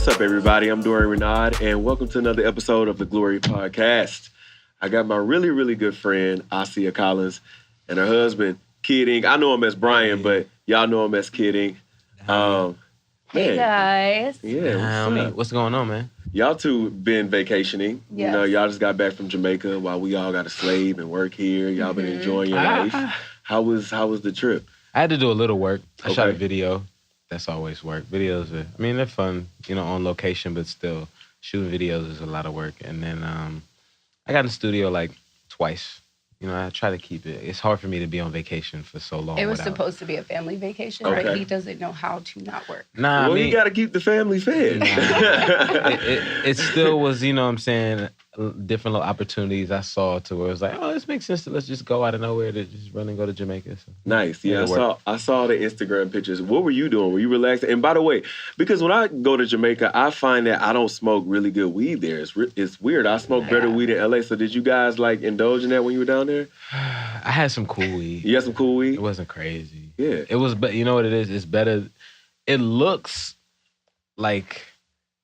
What's up, everybody? I'm Dorian Renaud, and welcome to another episode of the Glory Podcast. I got my really, really good friend, Asiah Collins, and her husband, Kid Ink. I know him as Brian, but y'all know him as Kid Ink. Hey, guys. Yeah, what's going on, man? Y'all two been vacationing. Yes. You know, y'all just got back from Jamaica while we all got to slave and work here. Y'all been enjoying your life. How was the trip? I had to do a little work. I shot a Okay. video. That's always work. Videos they're fun, on location, but still, shooting videos is a lot of work. And then I got in the studio like twice. I try to keep it. It's hard for me to be on vacation for so long. It was supposed to be a family vacation, Okay. right? He doesn't know how to not work. Nah, You got to keep the family fed. it still was, different little opportunities I saw to where it was like, oh, this makes sense. Let's just go out of nowhere to just run and go to Jamaica. So, Nice. Yeah, it'll work. I saw the Instagram pictures. What were you doing? Were you relaxing? And by the way, because when I go to Jamaica, I find that I don't smoke really good weed there. It's weird. I smoke better weed in LA. So did you guys indulge in that when you were down there? I had some cool weed. You had some cool weed? It wasn't crazy. Yeah. It was, but you know what it is? It's better. It looks like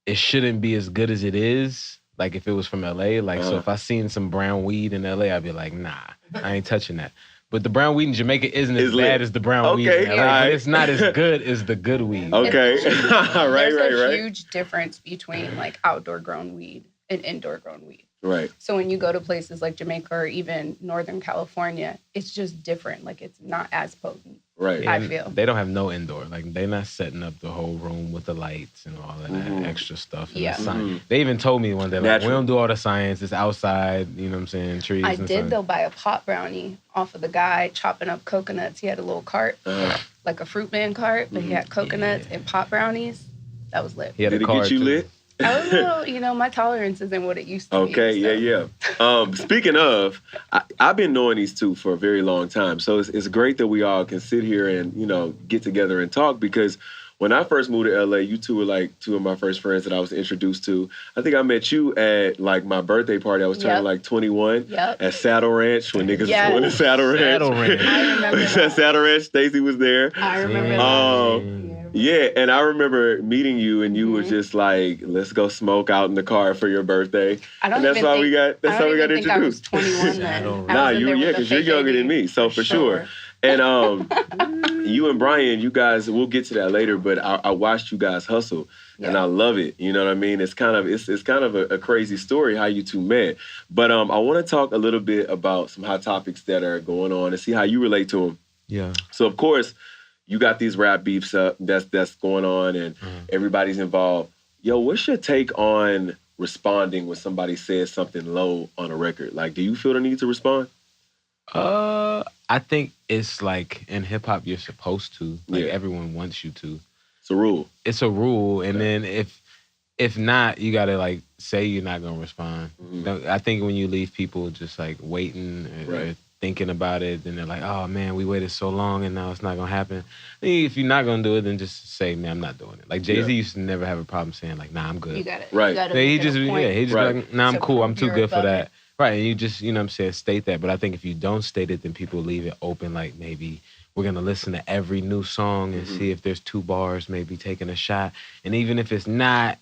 it shouldn't be as good as it is. Like if it was from LA, so if I seen some brown weed in LA, I'd be like, nah, I ain't touching that. But the brown weed in Jamaica isn't as bad as the brown weed in LA. Right. But it's not as good as the good weed. Okay. There's right. a huge difference between outdoor grown weed and indoor grown weed. Right. So when you go to places like Jamaica or even Northern California, it's just different. It's not as potent. Right. I feel. They don't have no indoor. They're not setting up the whole room with the lights and all of that extra stuff. And Yeah. the science. They even told me one day, we don't do all the science. It's outside, you know what I'm saying, trees I and did, stuff. though, buy a pot brownie off of the guy chopping up coconuts. He had a little cart, like a fruit man cart, but he had coconuts and pot brownies. That was lit. He had Did a it get card, you too. lit? I was a little, my tolerance isn't what it used to be. Okay, so. yeah. Speaking of, I've been knowing these two for a very long time. So it's great that we all can sit here and, get together and talk because when I first moved to LA, you two were two of my first friends that I was introduced to. I think I met you at my birthday party. I was turning 21 at Saddle Ranch when niggas was going to Saddle Ranch. Saddle Ranch. I remember that. Saddle Ranch, Stacy was there. I remember that. Yeah, and I remember meeting you, and you were just like, "Let's go smoke out in the car for your birthday." I don't and that's even how think, we got. That's how we got think I was introduced. 21 then. Nah, because you're younger than me, so for sure. And you and Brian, you guys, we'll get to that later. But I watched you guys hustle, and I love it. You know what I mean? It's kind of a crazy story how you two met. But I want to talk a little bit about some hot topics that are going on and see how you relate to them. Yeah. So of course, you got these rap beefs up that's going on, and everybody's involved. Yo, what's your take on responding when somebody says something low on a record? Do you feel the need to respond? I think it's in hip hop you're supposed to. Everyone wants you to. It's a rule. It's a rule, and then if not, you gotta say you're not gonna respond. I think when you leave people just waiting or thinking about it, then they're like, oh man, we waited so long and now it's not gonna happen. If you're not gonna do it, then just say, man, I'm not doing it. Jay-Z used to never have a problem saying nah, I'm good. You got it. Right. You gotta He make it just a point. be like, nah, I'm cool. I'm too you're good for above that. it. Right, and you just, what I'm saying, state that. But I think if you don't state it, then people leave it open, maybe we're going to listen to every new song and see if there's 2 bars, maybe taking a shot. And even if it's not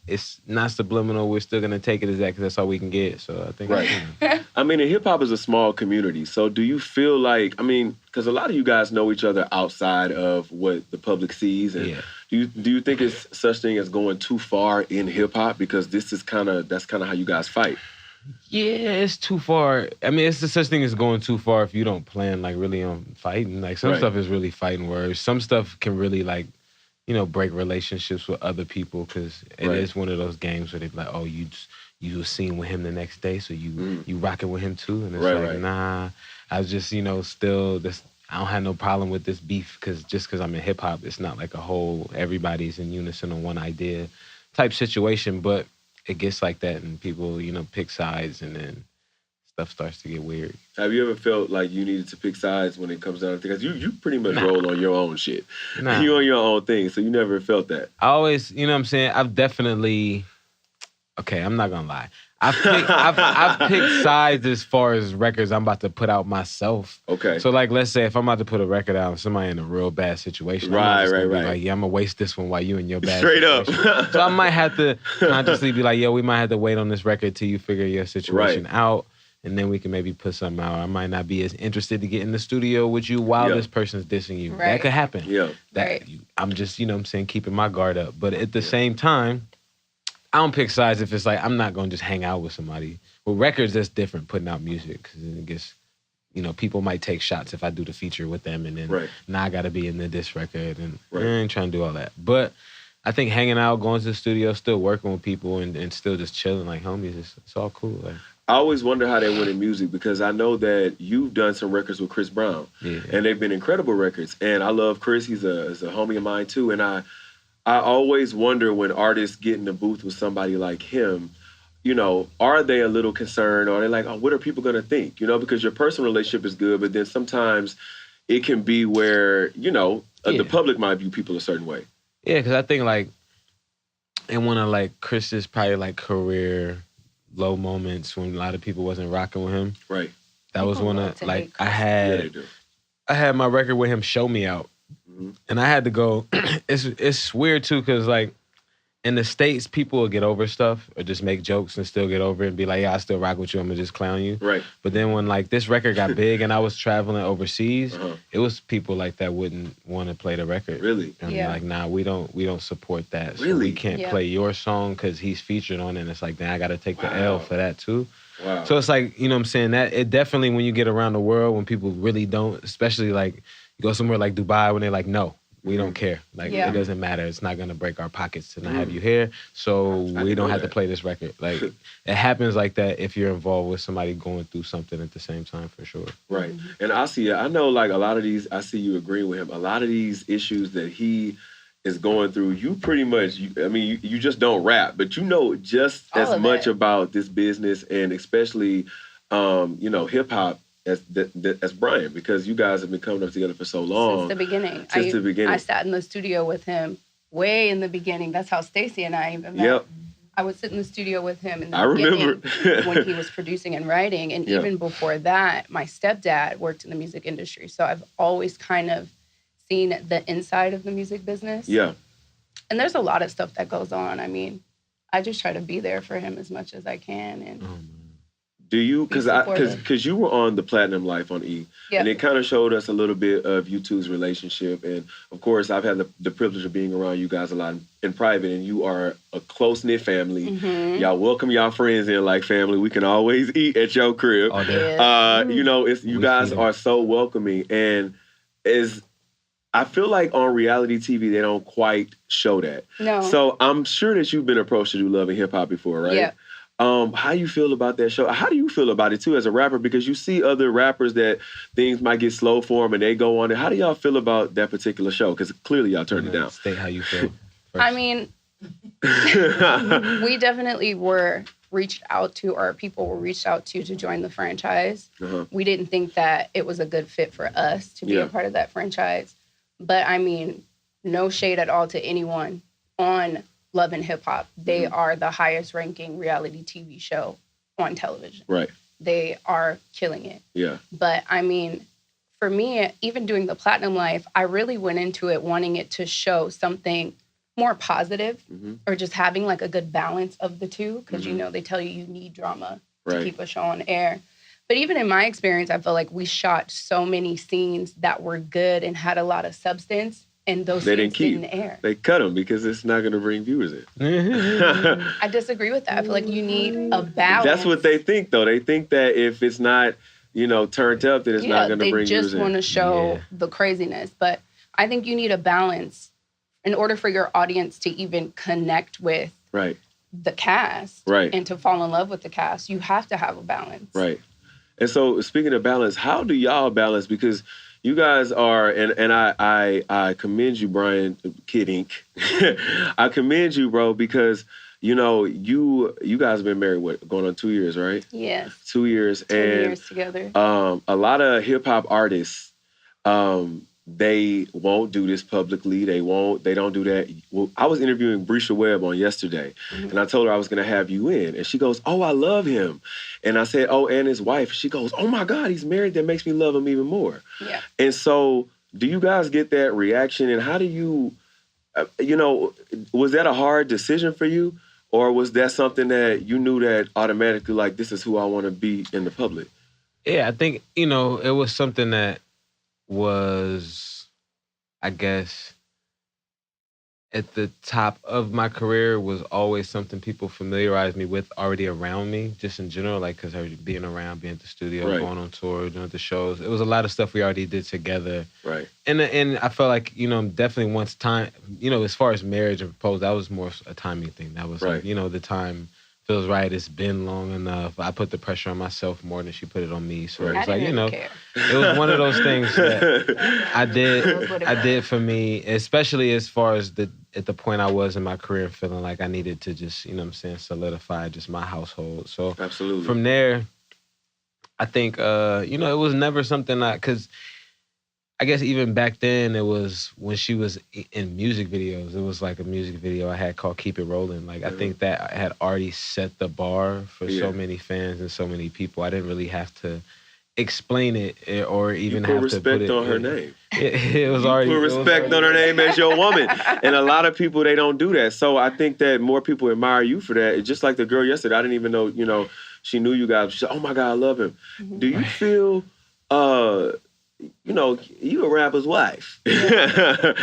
subliminal, we're still going to take it as that because that's all we can get. So I think... Right. I mean, and hip-hop is a small community. So do you feel because a lot of you guys know each other outside of what the public sees. And do you think it's such thing as going too far in hip-hop? Because that's kind of how you guys fight. Yeah, it's too far. I mean, it's the such thing as going too far if you don't plan really on fighting. Some stuff is really fighting words. Some stuff can really break relationships with other people because it is one of those games where they be like, oh, you was seen with him the next day, so you rocking with him too, and it's nah. I was just still this. I don't have no problem with this beef because I'm in hip hop. It's not a whole everybody's in unison on one idea type situation, but. It gets like that, and people, pick sides, and then stuff starts to get weird. Have you ever felt like you needed to pick sides when it comes down to things? Because you pretty much roll on your own shit. You on your own thing, so you never felt that. I always, what I'm saying, I've definitely, okay, I'm not going to lie. I've picked sides as far as records I'm about to put out myself. Okay. So like, let's say if I'm about to put a record out, somebody in a real bad situation, right. Like, yeah, I'm gonna waste this one while you in your bad Straight situation. up. So I might have to consciously be like, yo, we might have to wait on this record till you figure your situation out, and then we can maybe put something out. I might not be as interested to get in the studio with you while this person's dissing you. Right. That could happen. Yeah. I'm just, you know what I'm saying, keeping my guard up. But at the same time, I don't pick sides if it's like, I'm not going to just hang out with somebody. With records, that's different, putting out music. Because it gets, you know, people might take shots if I do the feature with them. And then now I got to be in the diss record. And I ain't trying to do all that. But I think hanging out, going to the studio, still working with people and still just chilling like homies, it's all cool. Like, I always wonder how they went in music because I know that you've done some records with Chris Brown. Yeah. And they've been incredible records. And I love Chris. He's a homie of mine too. And I always wonder when artists get in the booth with somebody like him, you know, are they a little concerned or are they like, oh, what are people going to think? You know, because your personal relationship is good, but then sometimes it can be where, you know, the public might view people a certain way. Yeah, because I think like in one of like Chris's probably like career low moments when a lot of people wasn't rocking with him. Right. That was one of like I had my record with him, Show Me Out. And I had to go, it's weird too, because like in the States, people will get over stuff or just make jokes and still get over it and be like, yeah, I still rock with you, I'm gonna just clown you. Right. But then when like this record got big and I was traveling overseas, it was people like that wouldn't want to play the record. Really? And like, nah, we don't support that. So really? We can't play your song because he's featured on it. And it's like, then I gotta take the L for that too. Wow. So it's like, you know what I'm saying? That it definitely, when you get around the world, when people really don't, especially like you go somewhere like Dubai when they're like, no, we don't care. Like, it doesn't matter. It's not going to break our pockets to not have you here. So we don't have to play this record. Like, it happens like that if you're involved with somebody going through something at the same time, for sure. Right. And I know like a lot of these, I see you agreeing with him. A lot of these issues that he is going through, you pretty much, you just don't rap, but you know just as much about this business and especially, you know, hip hop as Brian, because you guys have been coming up together for so long. Since the beginning. Since the beginning. I sat in the studio with him way in the beginning. That's how Stacey and I even met. Yep. I would sit in the studio with him in the beginning when he was producing and writing. And even before that, my stepdad worked in the music industry. So I've always kind of seen the inside of the music business. Yeah. And there's a lot of stuff that goes on. I mean, I just try to be there for him as much as I can. And do you, because you were on the Platinum Life on E, and it kind of showed us a little bit of you two's relationship. And of course, I've had the privilege of being around you guys a lot in private, and you are a close-knit family. Y'all welcome y'all friends in like family. We can always eat at your crib. You know, you guys are so welcoming. And I feel like on reality TV, they don't quite show that. No. So I'm sure that you've been approached to do Love and Hip Hop before, right? Yeah. How you feel about that show? How do you feel about it too as a rapper? Because you see other rappers that things might get slow for them and they go on it. How do y'all feel about that particular show? Because clearly y'all turned it down. State how you feel. I mean, we definitely were reached out to, or people were reached out to join the franchise. We didn't think that it was a good fit for us to be a part of that franchise. But I mean, no shade at all to anyone on Love and Hip Hop. They are the highest ranking reality TV show on television. Right. They are killing it. Yeah. But I mean, for me, even doing the Platinum Life, I really went into it wanting it to show something more positive or just having like a good balance of the two. Because, you know, they tell you need drama to keep a show on air. But even in my experience, I feel like we shot so many scenes that were good and had a lot of substance. And those scenes didn't air. They cut them because it's not going to bring viewers in. I disagree with that. I feel like you need a balance. That's what they think, though. They think that if it's not, you know, turned up, that it's not going to bring viewers in. They just want to show the craziness. But I think you need a balance in order for your audience to even connect with the cast and to fall in love with the cast. You have to have a balance. Right. And so, speaking of balance, how do y'all balance? Because you guys are, and I commend you, Brian, Kid Ink. I commend you, bro, because, you know, you guys have been married, going on 2 years, right? Yes. 2 years. 10 years together. A lot of hip-hop artists, they won't do this publicly. They don't do that. Well, I was interviewing Brisha Webb on yesterday, and I told her I was going to have you in. And she goes, oh, I love him. And I said, oh, and his wife. She goes, oh my God, he's married. That makes me love him even more. Yeah. And so do you guys get that reaction? And how do you, was that a hard decision for you? Or was that something that you knew that automatically, like, this is who I want to be in the public? Yeah, I think, it was something that was, I guess, at the top of my career, was always something people familiarized me with already around me, just in general, like, because being around, being at the studio, Right. going on tour, doing the shows. It was a lot of stuff we already did together. Right. And I felt like, definitely once time, as far as marriage and proposal, that was more a timing thing. That was, Right. like, the time feels right. It's been long enough. I put the pressure on myself more than she put it on me. So Right. it was like, care. it was one of those things that I did for me, especially as far as at the point I was in my career, feeling like I needed to just, solidify just my household. So Absolutely. from there, I think, it was never something because I guess even back then, it was when she was in music videos. It was like a music video I had called Keep It Rolling. Like, I think that had already set the bar for so many fans and so many people. I didn't really have to explain it or even have to put respect on her name. It was already... Put respect on her name as your woman. And a lot of people, they don't do that. So I think that more people admire you for that. Just like the girl yesterday, I didn't even know, she knew you guys. She said, oh my God, I love him. Mm-hmm. Do you feel... you a rapper's wife. Do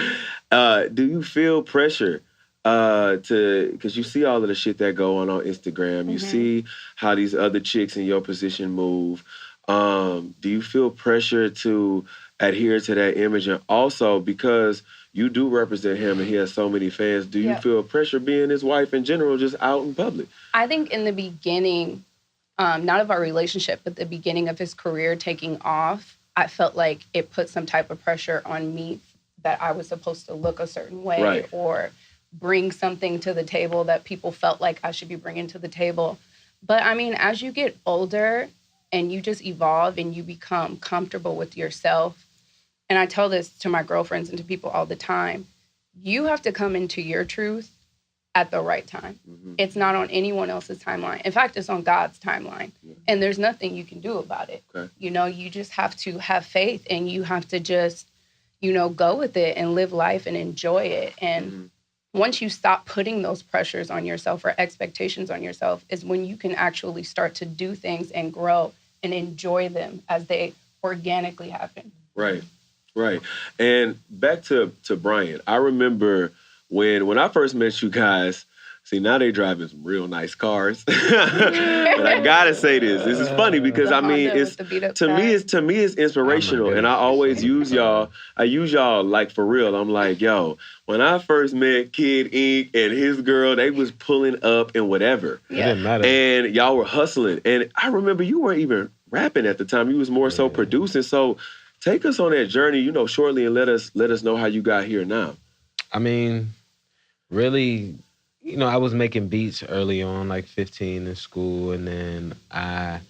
you feel pressure because you see all of the shit that go on Instagram. You see how these other chicks in your position move. Do you feel pressure to adhere to that image? And also, because you do represent him and he has so many fans, do you feel pressure being his wife in general, just out in public? I think in the beginning, not of our relationship, but the beginning of his career taking off, I felt like it put some type of pressure on me that I was supposed to look a certain way or bring something to the table that people felt like I should be bringing to the table. But I mean, as you get older and you just evolve and you become comfortable with yourself, and I tell this to my girlfriends and to people all the time, you have to come into your truth at the right time. Mm-hmm. It's not on anyone else's timeline. In fact, it's on God's timeline. Mm-hmm. And there's nothing you can do about it. Okay. You just have to have faith and you have to just, go with it and live life and enjoy it. And once you stop putting those pressures on yourself or expectations on yourself is when you can actually start to do things and grow and enjoy them as they organically happen. Right. And back to Brian, I remember when I first met you guys, see, now they driving some real nice cars. But I gotta say this is funny because I mean, to me it's inspirational, and I always use y'all. I use y'all like for real. I'm like, yo, when I first met Kid Ink and his girl, they was pulling up and whatever. It didn't matter. And y'all were hustling, and I remember you weren't even rapping at the time. You was more so producing. So take us on that journey, shortly, and let us know how you got here now. I mean, really, I was making beats early on, like 15 in school, and then I,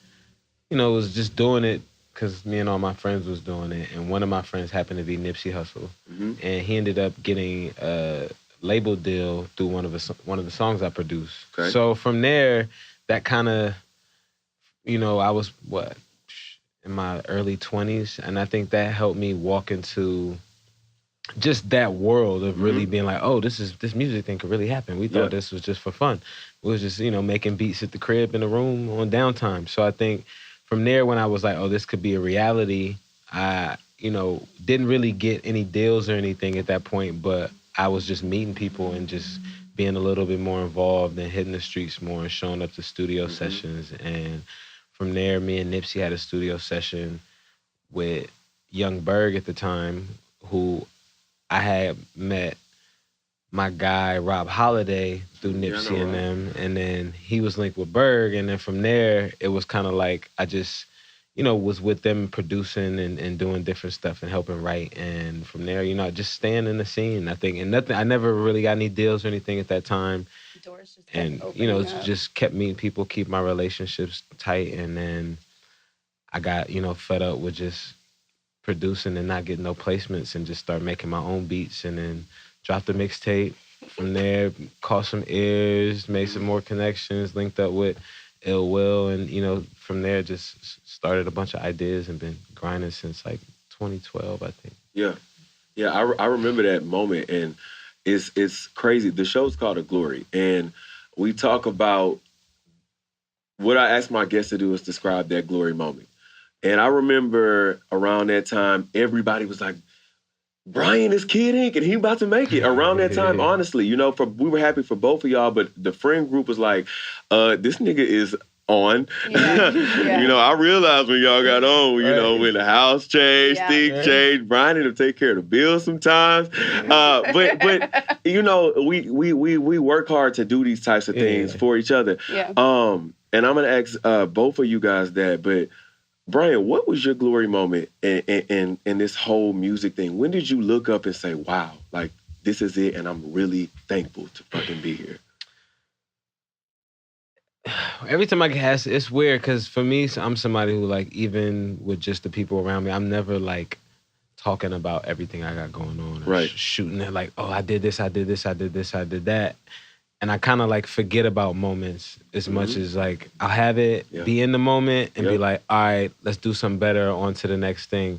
was just doing it because me and all my friends was doing it, and one of my friends happened to be Nipsey Hussle, and he ended up getting a label deal through one of the songs I produced. Okay. So from there, that kind of, I was in my early 20s, and I think that helped me walk into just that world of really being like, oh, this music thing could really happen. We thought this was just for fun. It was just, making beats at the crib in the room on downtime. So I think from there, when I was like, oh, this could be a reality, I, didn't really get any deals or anything at that point, but I was just meeting people and just being a little bit more involved and hitting the streets more and showing up to studio sessions. And from there, me and Nipsey had a studio session with Young Berg at the time, who I had met my guy, Rob Holiday, through Nipsey and them. And then he was linked with Berg. And then from there, it was kind of like I just, was with them producing and doing different stuff and helping write. And from there, just staying in the scene, I think. And nothing, I never really got any deals or anything at that time. Doors just and, up. Just kept meeting people, keep my relationships tight. And then I got, fed up with just producing and not getting no placements and just start making my own beats and then drop the mixtape. From there, caught some ears, made some more connections, linked up with Ill Will, and from there just started a bunch of ideas and been grinding since like 2012, I think. Yeah. I remember that moment, and it's crazy. The show's called A Glory, and we talk about what I asked my guests to do is describe that glory moment. And I remember around that time, everybody was like, Brian is Kid Ink and he about to make it. Around that time, honestly, we were happy for both of y'all, but the friend group was like, this nigga is on. Yeah. I realized when y'all got on, when the house changed, things changed, Brian had to take care of the bills sometimes. But we work hard to do these types of things for each other. Yeah. And I'm gonna ask both of you guys that, but Brian, what was your glory moment in this whole music thing? When did you look up and say, wow, like this is it and I'm really thankful to fucking be here? Every time I get asked, it's weird because for me, I'm somebody who like, even with just the people around me, I'm never like talking about everything I got going on. Right. Shooting it like, oh, I did this, I did this, I did this, I did that. And I kind of like forget about moments as much as like I'll have it, be in the moment and be like, all right, let's do something better, on to the next thing.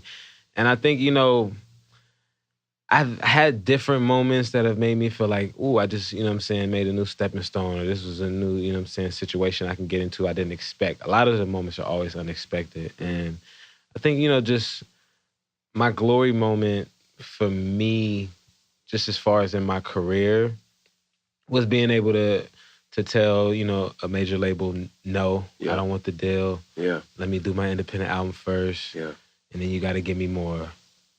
And I think, I've had different moments that have made me feel like, ooh, I just, made a new stepping stone, or this was a new, situation I can get into I didn't expect. A lot of the moments are always unexpected. And I think, just my glory moment for me, just as far as in my career, was being able to tell, a major label, no, I don't want the deal. Yeah. Let me do my independent album first. Yeah. And then you got to give me more.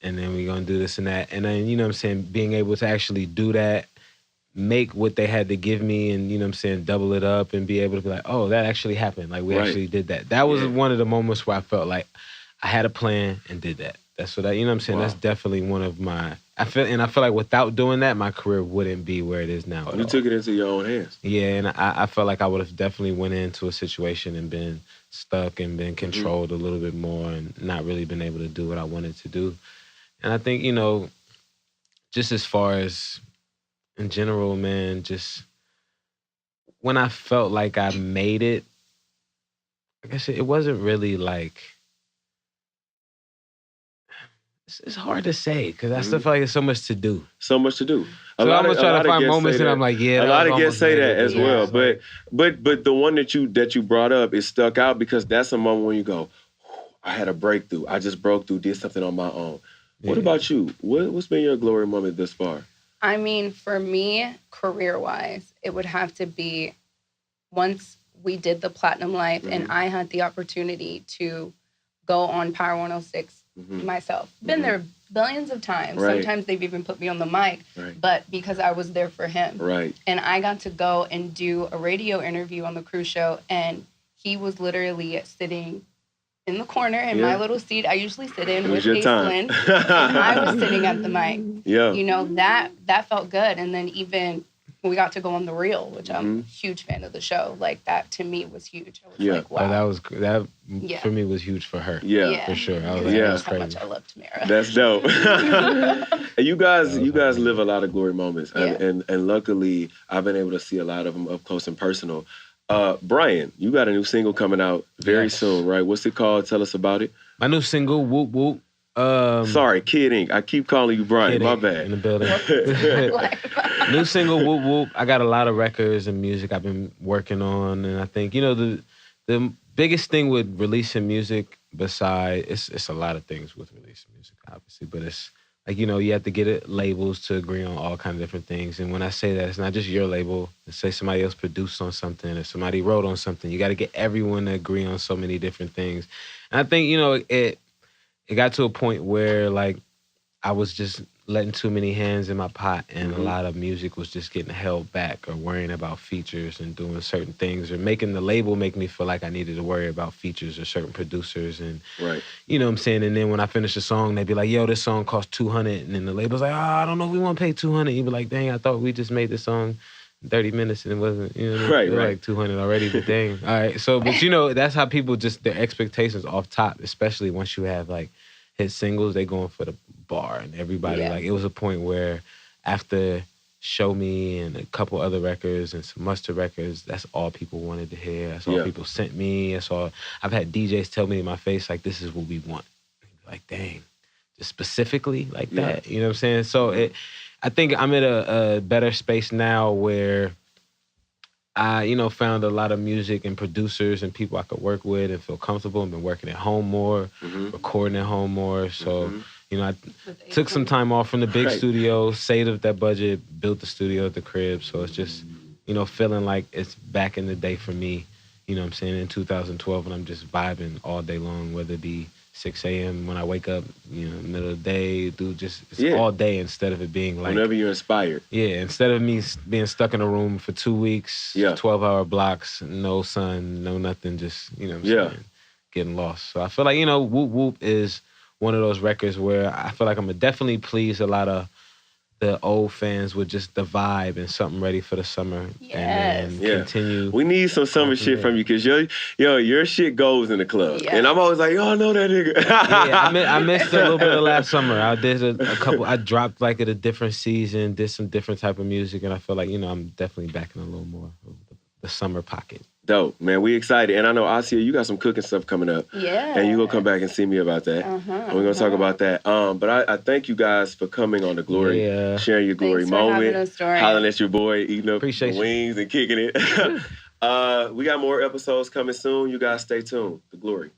And then we're going to do this and that. And then, being able to actually do that, make what they had to give me and, double it up and be able to be like, oh, that actually happened. Like, we actually did that. That was one of the moments where I felt like I had a plan and did that. That's what That's definitely one of my, I feel like without doing that, my career wouldn't be where it is now. You took it into your own hands. Yeah, and I felt like I would have definitely went into a situation and been stuck and been controlled a little bit more and not really been able to do what I wanted to do. And I think, just as far as in general, man, just when I felt like I made it, like I said, it wasn't really like, it's hard to say because I still feel like there's so much to do. So much to do. I'm gonna try to find moments and I'm like, yeah. A lot of guests say that as well. But the one that you brought up is stuck out because that's a moment when you go, I had a breakthrough. I just broke through, did something on my own. What about you? What's been your glory moment this far? I mean, for me, career-wise, it would have to be once we did the Platinum Life and I had the opportunity to go on Power 106 myself. Been there billions of times. Right. Sometimes they've even put me on the mic, but because I was there for him. Right. And I got to go and do a radio interview on the cruise show, and he was literally sitting in the corner in my little seat I usually sit in with Aislinn, and I was sitting at the mic. Yeah. That felt good. And then even we got to go on The Real, which I'm a huge fan of the show. Like, that to me was huge. I was like, wow. That for me was huge for her. Yeah. For sure. I was like, that's how much I love Tamara. That's dope. And you guys live a lot of glory moments. And luckily, I've been able to see a lot of them up close and personal. Brian, you got a new single coming out very soon, right? What's it called? Tell us about it. My new single, Whoop Whoop. Sorry, Kid Ink. I keep calling you Brian. Kid My Ink bad. In the building. New single, Whoop Whoop. I got a lot of records and music I've been working on, and I think the biggest thing with releasing music, besides it's a lot of things with releasing music, obviously, but it's like you have to get labels to agree on all kinds of different things. And when I say that, it's not just your label. Let's say somebody else produced on something or somebody wrote on something. You got to get everyone to agree on so many different things. And I think it got to a point where like I was just letting too many hands in my pot, and a lot of music was just getting held back or worrying about features and doing certain things or making the label make me feel like I needed to worry about features or certain producers. And you know what I'm saying? And then when I finish a song, they'd be like, yo, this song costs $200. And then the label's like, I don't know if we want to pay $200. You'd be like, dang, I thought we just made this song 30 minutes and it wasn't, like 200 already, but dang. All right. So, but that's how people just, their expectations off top, especially once you have like hit singles, they going for the bar. And everybody, like, it was a point where after Show Me and a couple other records and some Mustard records, that's all people wanted to hear. That's all people sent me. That's all. I've had DJs tell me in my face, like, this is what we want. Like, dang, just specifically like that. You know what I'm saying? So I think I'm in a better space now where I, you know, found a lot of music and producers and people I could work with and feel comfortable and been working at home more, recording at home more. So, you know, I took some time off from the big studio, saved up that budget, built the studio at the crib. So it's just, you know, feeling like it's back in the day for me, you know what I'm saying, in 2012 when I'm just vibing all day long, whether it be 6 a.m. when I wake up, you know, middle of the day, it's all day instead of it being like... Whenever you're inspired. Yeah, instead of me being stuck in a room for 2 weeks, 12-hour blocks, no sun, no nothing, just, you know what I'm saying, getting lost. So I feel like, you know, Whoop Whoop is one of those records where I feel like I'm going to definitely please a lot of the old fans with just the vibe and something ready for the summer. And continue. We need some summer shit from you because your shit goes in the club. And I'm always like, I know that nigga. I missed a little bit of last summer. I did a couple, I dropped like at a different season, did some different type of music, and I feel like, you know, I'm definitely back in a little more of the summer pocket. Dope, man. We excited. And I know, Asiah, you got some cooking stuff coming up. Yeah. And you going to come back and see me about that. And we're going to talk about that. But I thank you guys for coming on The Glory, sharing your glory moment, hollering at your boy, eating up wings and kicking it. We got more episodes coming soon. You guys stay tuned. The Glory.